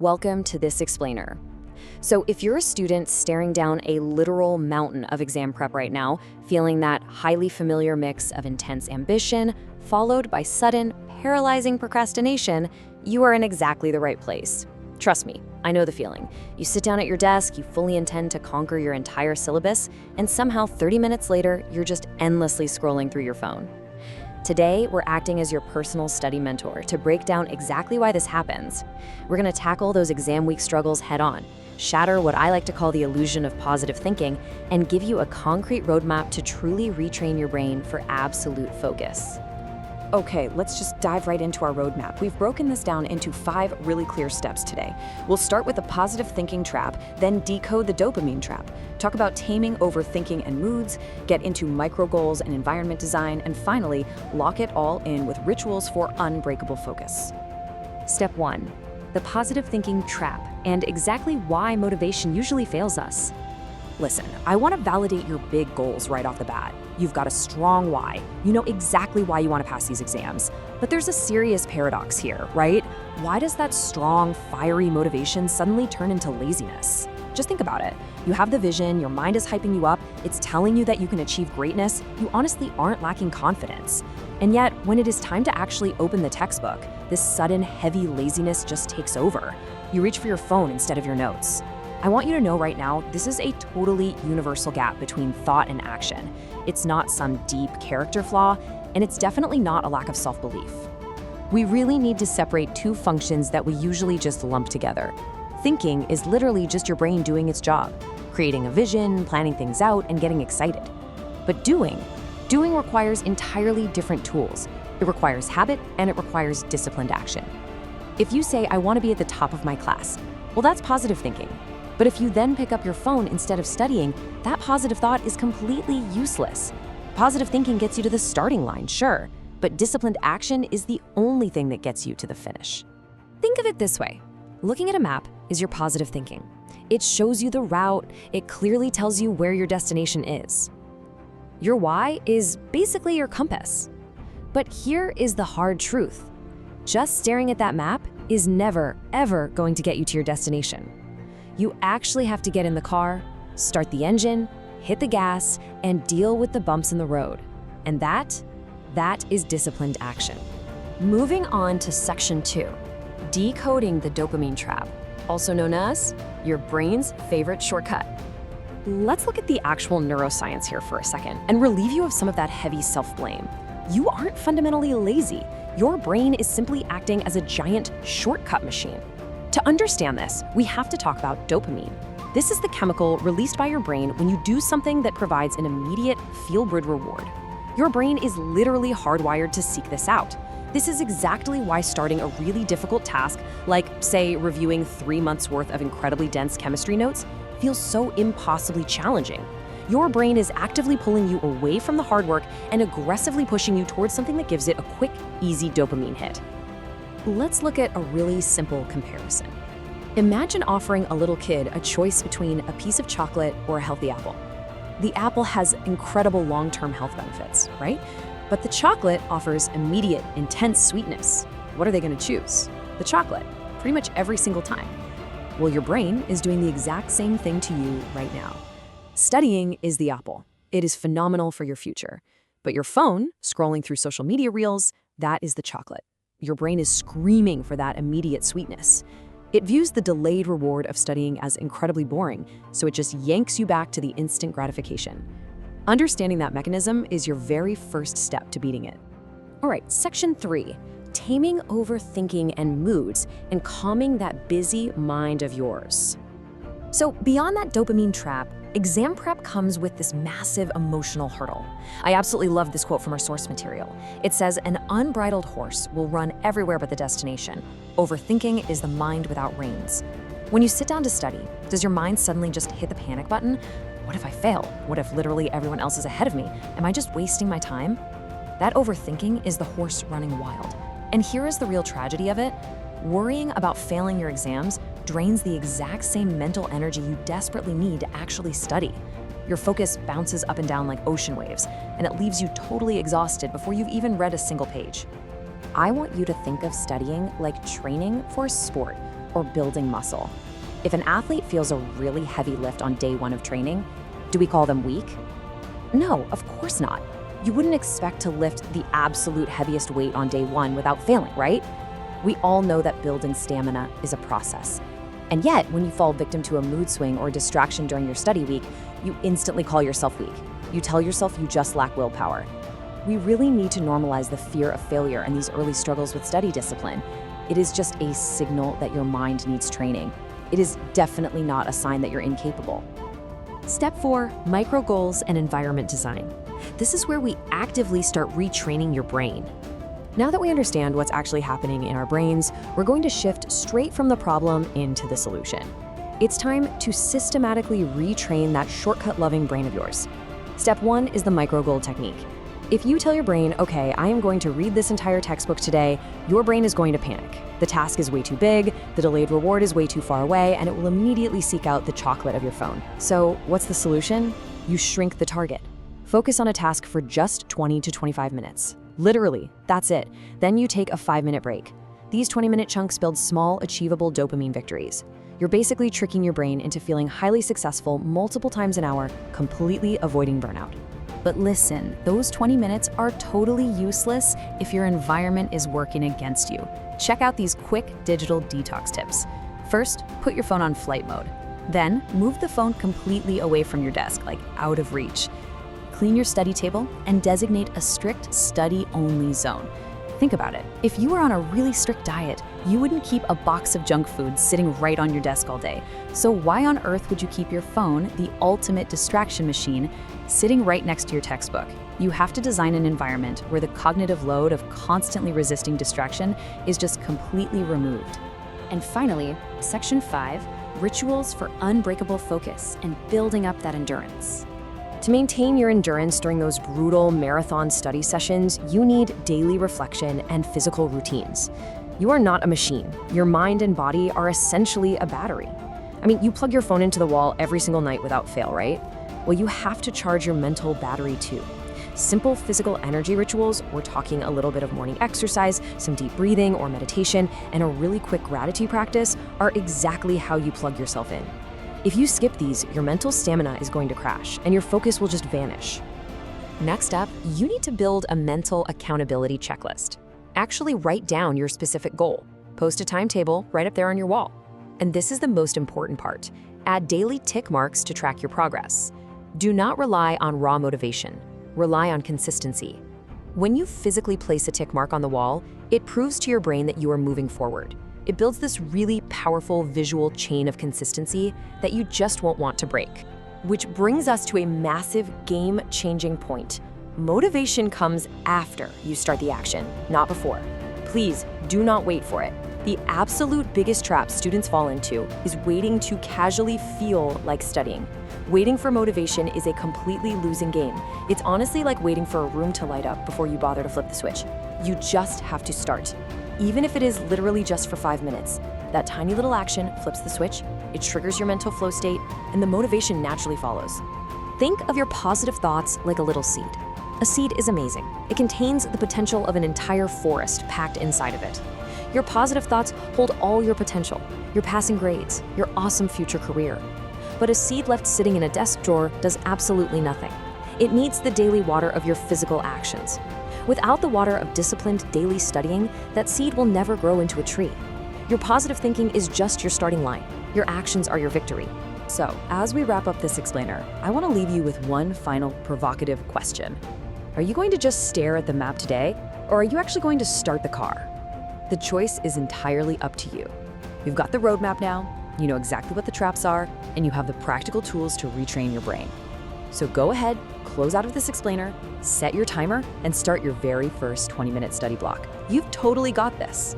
Welcome to this explainer. So if you're a student staring down a literal mountain of exam prep right now, feeling that highly familiar mix of intense ambition followed by sudden, paralyzing procrastination, you are in exactly the right place. Trust me, I know the feeling. You sit down at your desk, you fully intend to conquer your entire syllabus, and somehow 30 minutes later, you're just endlessly scrolling through your phone. Today, we're acting as your personal study mentor to break down exactly why this happens. We're going to tackle those exam week struggles head on, shatter what I like to call the illusion of positive thinking, and give you a concrete roadmap to truly retrain your brain for absolute focus. Okay, let's just dive right into our roadmap. We've broken this down into 5 really clear steps today. We'll start with the positive thinking trap, then decode the dopamine trap, talk about taming overthinking and moods, get into micro goals and environment design, and finally, lock it all in with rituals for unbreakable focus. Step 1. The positive thinking trap, and exactly why motivation usually fails us. Listen, I want to validate your big goals right off the bat. You've got a strong why. You know exactly why you want to pass these exams. But there's a serious paradox here, right? Why does that strong, fiery motivation suddenly turn into laziness? Just think about it. You have the vision, your mind is hyping you up, it's telling you that you can achieve greatness, you honestly aren't lacking confidence. And yet, when it is time to actually open the textbook, this sudden, heavy laziness just takes over. You reach for your phone instead of your notes. I want you to know right now, this is a totally universal gap between thought and action. It's not some deep character flaw, and it's definitely not a lack of self-belief. We really need to separate two functions that we usually just lump together. Thinking is literally just your brain doing its job, creating a vision, planning things out, and getting excited. But doing requires entirely different tools. It requires habit, and it requires disciplined action. If you say, I want to be at the top of my class, well, that's positive thinking. But if you then pick up your phone instead of studying, that positive thought is completely useless. Positive thinking gets you to the starting line, sure, but disciplined action is the only thing that gets you to the finish. Think of it this way. Looking at a map is your positive thinking. It shows you the route, it clearly tells you where your destination is. Your why is basically your compass. But here is the hard truth. Just staring at that map is never, ever going to get you to your destination. You actually have to get in the car, start the engine, hit the gas, and deal with the bumps in the road. And that is disciplined action. Moving on to section 2, decoding the dopamine trap, also known as your brain's favorite shortcut. Let's look at the actual neuroscience here for a second and relieve you of some of that heavy self-blame. You aren't fundamentally lazy. Your brain is simply acting as a giant shortcut machine. To understand this, we have to talk about dopamine. This is the chemical released by your brain when you do something that provides an immediate feel-good reward. Your brain is literally hardwired to seek this out. This is exactly why starting a really difficult task, like, say, reviewing 3 months' worth of incredibly dense chemistry notes, feels so impossibly challenging. Your brain is actively pulling you away from the hard work and aggressively pushing you towards something that gives it a quick, easy dopamine hit. Let's look at a really simple comparison. Imagine offering a little kid a choice between a piece of chocolate or a healthy apple. The apple has incredible long-term health benefits, right? But the chocolate offers immediate, intense sweetness. What are they going to choose? The chocolate, pretty much every single time. Well, your brain is doing the exact same thing to you right now. Studying is the apple. It is phenomenal for your future. But your phone, scrolling through social media reels, that is the chocolate. Your brain is screaming for that immediate sweetness. It views the delayed reward of studying as incredibly boring, so it just yanks you back to the instant gratification. Understanding that mechanism is your very first step to beating it. All right, section 3, taming overthinking and moods and calming that busy mind of yours. So beyond that dopamine trap, exam prep comes with this massive emotional hurdle. I absolutely love this quote from our source material. It says, an unbridled horse will run everywhere but the destination. Overthinking is the mind without reins. When you sit down to study, does your mind suddenly just hit the panic button? What if I fail? What if literally everyone else is ahead of me? Am I just wasting my time? That overthinking is the horse running wild. And here is the real tragedy of it. Worrying about failing your exams drains the exact same mental energy you desperately need to actually study. Your focus bounces up and down like ocean waves, and it leaves you totally exhausted before you've even read a single page. I want you to think of studying like training for a sport, or building muscle. If an athlete feels a really heavy lift on day one of training, do we call them weak? No, of course not. You wouldn't expect to lift the absolute heaviest weight on day one without failing, right? We all know that building stamina is a process. And yet, when you fall victim to a mood swing or distraction during your study week, you instantly call yourself weak. You tell yourself you just lack willpower. We really need to normalize the fear of failure and these early struggles with study discipline. It is just a signal that your mind needs training. It is definitely not a sign that you're incapable. Step 4, micro goals and environment design. This is where we actively start retraining your brain. Now that we understand what's actually happening in our brains, we're going to shift straight from the problem into the solution. It's time to systematically retrain that shortcut-loving brain of yours. Step 1 is the micro goal technique. If you tell your brain, okay, I am going to read this entire textbook today, your brain is going to panic. The task is way too big, the delayed reward is way too far away, and it will immediately seek out the chocolate of your phone. So what's the solution? You shrink the target. Focus on a task for just 20 to 25 minutes. Literally, that's it. Then you take a 5-minute break. These 20-minute chunks build small, achievable dopamine victories. You're basically tricking your brain into feeling highly successful multiple times an hour, completely avoiding burnout. But listen, those 20 minutes are totally useless if your environment is working against you. Check out these quick digital detox tips. First, put your phone on flight mode. Then, move the phone completely away from your desk, like out of reach. Clean your study table and designate a strict study-only zone. Think about it. If you were on a really strict diet, you wouldn't keep a box of junk food sitting right on your desk all day. So why on earth would you keep your phone, the ultimate distraction machine, sitting right next to your textbook? You have to design an environment where the cognitive load of constantly resisting distraction is just completely removed. And finally, section 5, rituals for unbreakable focus and building up that endurance. To maintain your endurance during those brutal marathon study sessions, you need daily reflection and physical routines. You are not a machine. Your mind and body are essentially a battery. I mean, you plug your phone into the wall every single night without fail, right? Well, you have to charge your mental battery too. Simple physical energy rituals, we're talking a little bit of morning exercise, some deep breathing or meditation, and a really quick gratitude practice are exactly how you plug yourself in. If you skip these, your mental stamina is going to crash and your focus will just vanish. Next up, you need to build a mental accountability checklist. Actually write down your specific goal. Post a timetable right up there on your wall. And this is the most important part. Add daily tick marks to track your progress. Do not rely on raw motivation. Rely on consistency. When you physically place a tick mark on the wall, it proves to your brain that you are moving forward. It builds this really powerful visual chain of consistency that you just won't want to break. Which brings us to a massive game-changing point. Motivation comes after you start the action, not before. Please do not wait for it. The absolute biggest trap students fall into is waiting to casually feel like studying. Waiting for motivation is a completely losing game. It's honestly like waiting for a room to light up before you bother to flip the switch. You just have to start. Even if it is literally just for 5 minutes, that tiny little action flips the switch, it triggers your mental flow state, and the motivation naturally follows. Think of your positive thoughts like a little seed. A seed is amazing. It contains the potential of an entire forest packed inside of it. Your positive thoughts hold all your potential, your passing grades, your awesome future career. But a seed left sitting in a desk drawer does absolutely nothing. It needs the daily water of your physical actions. Without the water of disciplined daily studying, that seed will never grow into a tree. Your positive thinking is just your starting line. Your actions are your victory. So, as we wrap up this explainer, I want to leave you with one final provocative question. Are you going to just stare at the map today, or are you actually going to start the car? The choice is entirely up to you. You've got the roadmap now, you know exactly what the traps are, and you have the practical tools to retrain your brain. So go ahead, close out of this explainer, set your timer, and start your very first 20-minute study block. You've totally got this.